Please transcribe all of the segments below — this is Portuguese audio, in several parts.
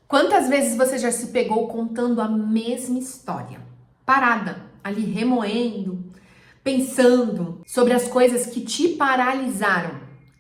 Quantas vezes você já se pegou contando a mesma história? Parada, ali remoendo, pensando sobre as coisas que te paralisaram,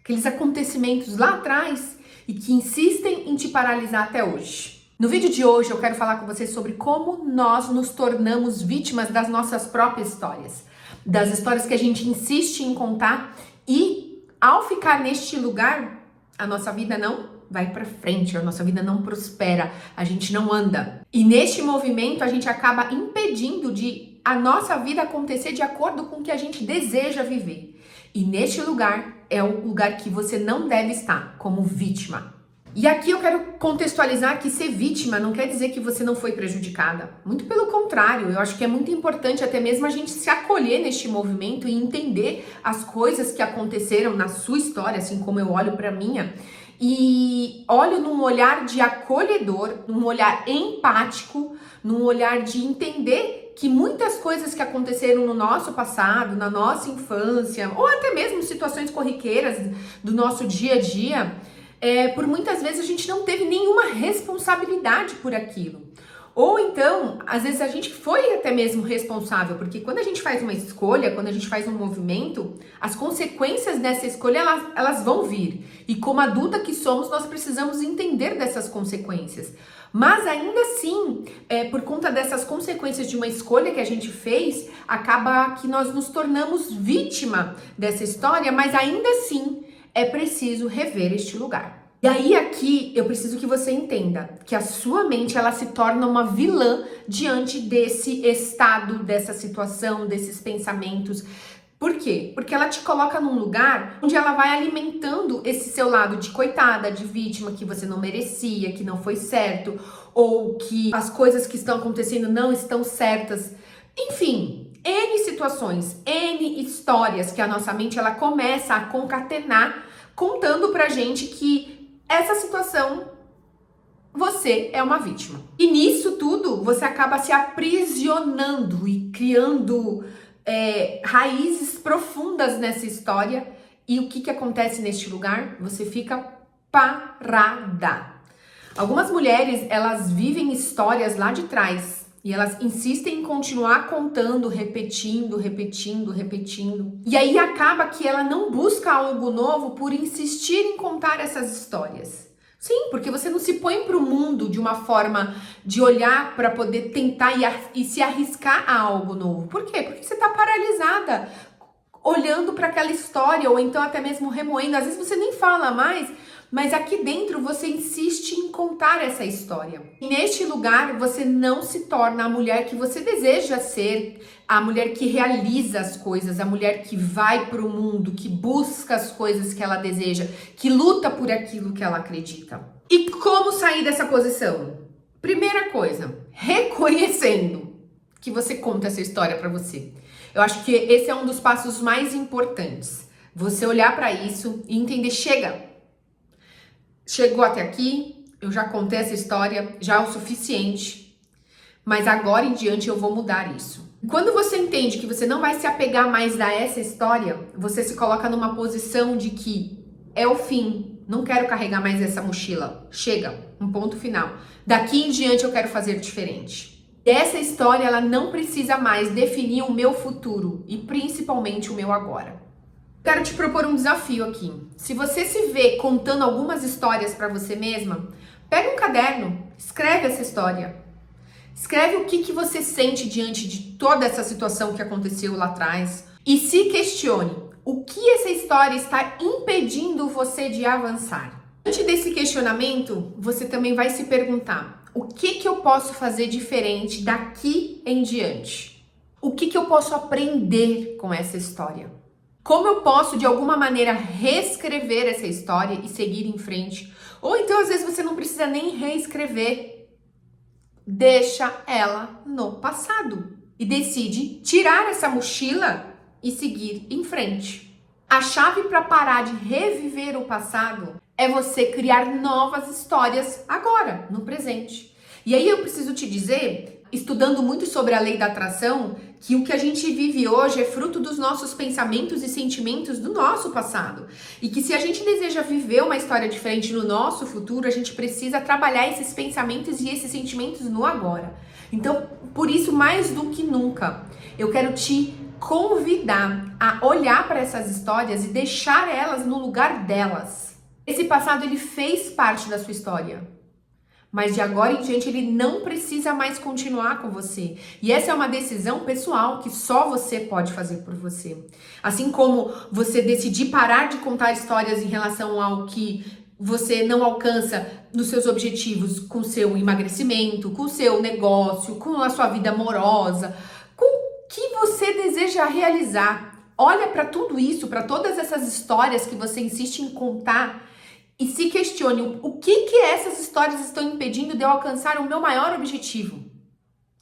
aqueles acontecimentos lá atrás e que insistem em te paralisar até hoje. No vídeo de hoje eu quero falar com você sobre como nós nos tornamos vítimas das nossas próprias histórias, das histórias que a gente insiste em contar e ao ficar neste lugar, a nossa vida não vai pra frente, a nossa vida não prospera, a gente não anda. E neste movimento a gente acaba impedindo de a nossa vida acontecer de acordo com o que a gente deseja viver. E neste lugar é o lugar que você não deve estar, como vítima. E aqui eu quero contextualizar que ser vítima não quer dizer que você não foi prejudicada. Muito pelo contrário, eu acho que é muito importante até mesmo a gente se acolher neste movimento e entender as coisas que aconteceram na sua história, assim como eu olho pra minha. E olho num olhar de acolhedor, num olhar empático, num olhar de entender que muitas coisas que aconteceram no nosso passado, na nossa infância, ou até mesmo situações corriqueiras do nosso dia a dia, por muitas vezes a gente não teve nenhuma responsabilidade por aquilo. Ou então, às vezes a gente foi até mesmo responsável, porque quando a gente faz uma escolha, quando a gente faz um movimento, as consequências dessa escolha, elas vão vir. E como adulta que somos, nós precisamos entender dessas consequências. Mas ainda assim, por conta dessas consequências de uma escolha que a gente fez, acaba que nós nos tornamos vítima dessa história, mas ainda assim é preciso rever este lugar. E aí aqui eu preciso que você entenda que a sua mente ela se torna uma vilã diante desse estado, dessa situação, desses pensamentos. Por quê? Porque ela te coloca num lugar onde ela vai alimentando esse seu lado de coitada, de vítima, que você não merecia, que não foi certo, ou que as coisas que estão acontecendo não estão certas. Enfim, N situações, N histórias que a nossa mente ela começa a concatenar, contando pra gente que essa situação, você é uma vítima. E nisso tudo, você acaba se aprisionando e criando raízes profundas nessa história. E o que acontece neste lugar? Você fica parada. Algumas mulheres, elas vivem histórias lá de trás e elas insistem em continuar contando, repetindo. E aí acaba que ela não busca algo novo por insistir em contar essas histórias. Sim, porque você não se põe para o mundo de uma forma de olhar para poder tentar e se arriscar a algo novo. Por quê? Porque você está paralisada, olhando para aquela história ou então até mesmo remoendo. Às vezes você nem fala mais, mas aqui dentro você insiste em contar essa história. E neste lugar você não se torna a mulher que você deseja ser, a mulher que realiza as coisas, a mulher que vai para o mundo, que busca as coisas que ela deseja, que luta por aquilo que ela acredita. E como sair dessa posição? Primeira coisa, reconhecendo que você conta essa história para você. Eu acho que esse é um dos passos mais importantes. Você olhar para isso e entender, chegou até aqui, eu já contei essa história, já é o suficiente, mas agora em diante eu vou mudar isso. Quando você entende que você não vai se apegar mais a essa história, você se coloca numa posição de que é o fim, não quero carregar mais essa mochila, chega, um ponto final. Daqui em diante eu quero fazer diferente. E essa história, ela não precisa mais definir o meu futuro e principalmente o meu agora. Quero te propor um desafio aqui. Se você se vê contando algumas histórias para você mesma, pega um caderno, escreve essa história. Escreve o que você sente diante de toda essa situação que aconteceu lá atrás e se questione o que essa história está impedindo você de avançar. Diante desse questionamento, você também vai se perguntar: o que eu posso fazer diferente daqui em diante? O que eu posso aprender com essa história? Como eu posso, de alguma maneira, reescrever essa história e seguir em frente? Ou então, às vezes, você não precisa nem reescrever. Deixa ela no passado e decide tirar essa mochila e seguir em frente. A chave para parar de reviver o passado é você criar novas histórias agora, no presente. E aí eu preciso te dizer, estudando muito sobre a lei da atração, que o que a gente vive hoje é fruto dos nossos pensamentos e sentimentos do nosso passado. E que se a gente deseja viver uma história diferente no nosso futuro, a gente precisa trabalhar esses pensamentos e esses sentimentos no agora. Então, por isso, mais do que nunca, eu quero te convidar a olhar para essas histórias e deixar elas no lugar delas. Esse passado, ele fez parte da sua história. Mas de agora em diante ele não precisa mais continuar com você. E essa é uma decisão pessoal que só você pode fazer por você. Assim como você decidir parar de contar histórias em relação ao que você não alcança nos seus objetivos, com o seu emagrecimento, com o seu negócio, com a sua vida amorosa, com o que você deseja realizar. Olha para tudo isso, para todas essas histórias que você insiste em contar, e se questione o que essas histórias estão impedindo de eu alcançar o meu maior objetivo,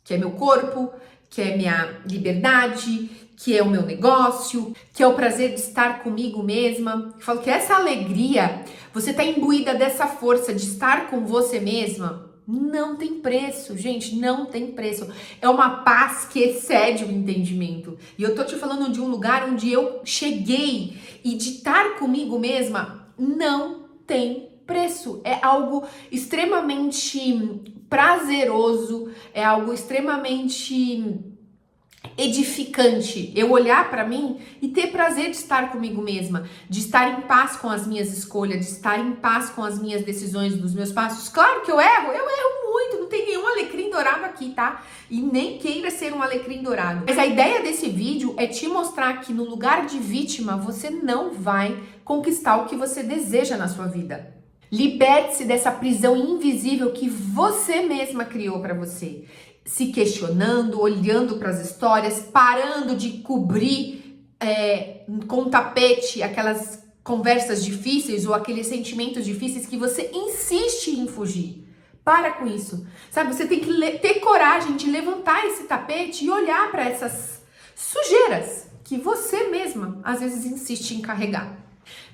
que é meu corpo, que é minha liberdade, que é o meu negócio, que é o prazer de estar comigo mesma. Eu falo que essa alegria, você tá imbuída dessa força de estar com você mesma, não tem preço, gente, não tem preço. É uma paz que excede o entendimento. E eu tô te falando de um lugar onde eu cheguei, e de estar comigo mesma não tem preço. É algo extremamente prazeroso, é algo extremamente edificante. Eu olhar para mim e ter prazer de estar comigo mesma, de estar em paz com as minhas escolhas, de estar em paz com as minhas decisões, dos meus passos. Claro que eu erro muito, não tem nenhum alecrim dourado aqui, tá? E nem queira ser um alecrim dourado. Mas a ideia desse vídeo é te mostrar que no lugar de vítima, você não vai conquistar o que você deseja na sua vida. Liberte-se dessa prisão invisível que você mesma criou para você. Se questionando, olhando para as histórias, parando de cobrir com tapete aquelas conversas difíceis ou aqueles sentimentos difíceis que você insiste em fugir. Para com isso, sabe? Você tem que ter coragem de levantar esse tapete e olhar para essas sujeiras que você mesma às vezes insiste em carregar.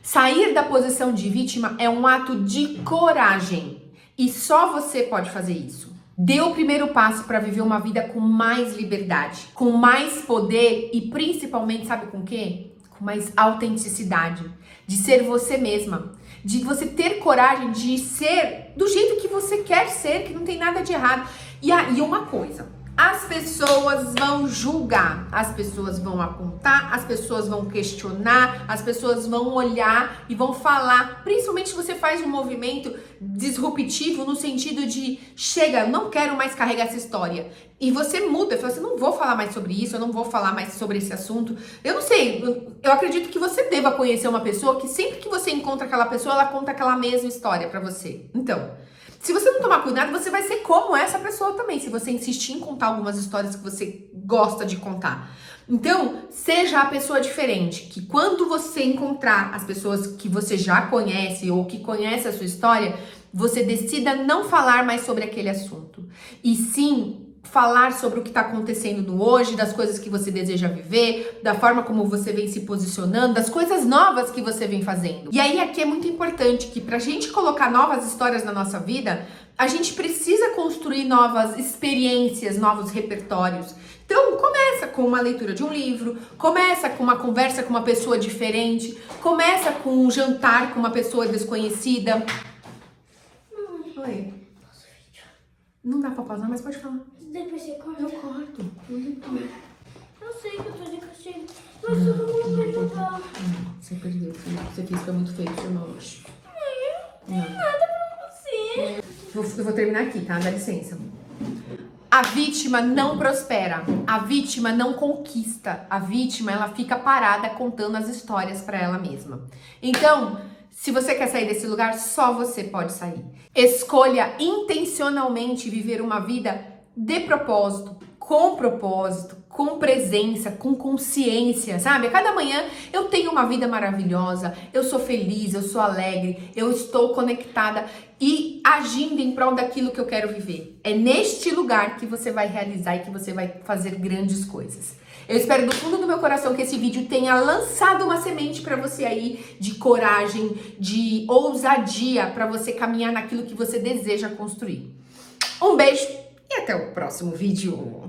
Sair da posição de vítima é um ato de coragem e só você pode fazer isso. Dê o primeiro passo para viver uma vida com mais liberdade, com mais poder e principalmente, sabe com o quê? Com mais autenticidade, de ser você mesma, de você ter coragem de ser do jeito que você quer ser, que não tem nada de errado. E aí uma coisa, as pessoas vão julgar, as pessoas vão apontar, as pessoas vão questionar, as pessoas vão olhar e vão falar, principalmente se você faz um movimento disruptivo no sentido de chega, eu não quero mais carregar essa história. E você muda, fala assim, não vou falar mais sobre isso, eu não vou falar mais sobre esse assunto. Eu não sei, eu acredito que você deva conhecer uma pessoa que sempre que você encontra aquela pessoa, ela conta aquela mesma história pra você. Então, se você não tomar cuidado, você vai ser como essa pessoa também, se você insistir em contar algumas histórias que você gosta de contar. Então, seja a pessoa diferente, que quando você encontrar as pessoas que você já conhece ou que conhece a sua história, você decida não falar mais sobre aquele assunto. E sim, falar sobre o que está acontecendo no hoje, das coisas que você deseja viver, da forma como você vem se posicionando, das coisas novas que você vem fazendo. E aí aqui é muito importante que pra gente colocar novas histórias na nossa vida, a gente precisa construir novas experiências, novos repertórios. Então começa com uma leitura de um livro, começa com uma conversa com uma pessoa diferente, começa com um jantar com uma pessoa desconhecida. Oi. Não dá pra pausar, mas pode falar. Depois você corta. Eu corto. Eu sei que eu tô de castigo, mas todo mundo vai perguntar. Você perdeu, você fez, foi muito feio, seu irmão hoje. Não tem nada pra você. Eu vou terminar aqui, tá? Dá licença. A vítima não prospera, a vítima não conquista, a vítima ela fica parada contando as histórias pra ela mesma. Então, se você quer sair desse lugar, só você pode sair. Escolha intencionalmente viver uma vida de propósito, com presença, com consciência, sabe? A cada manhã eu tenho uma vida maravilhosa, eu sou feliz, eu sou alegre, eu estou conectada e agindo em prol daquilo que eu quero viver. É neste lugar que você vai realizar e que você vai fazer grandes coisas. Eu espero do fundo do meu coração que esse vídeo tenha lançado uma semente para você aí de coragem, de ousadia para você caminhar naquilo que você deseja construir. Um beijo e até o próximo vídeo.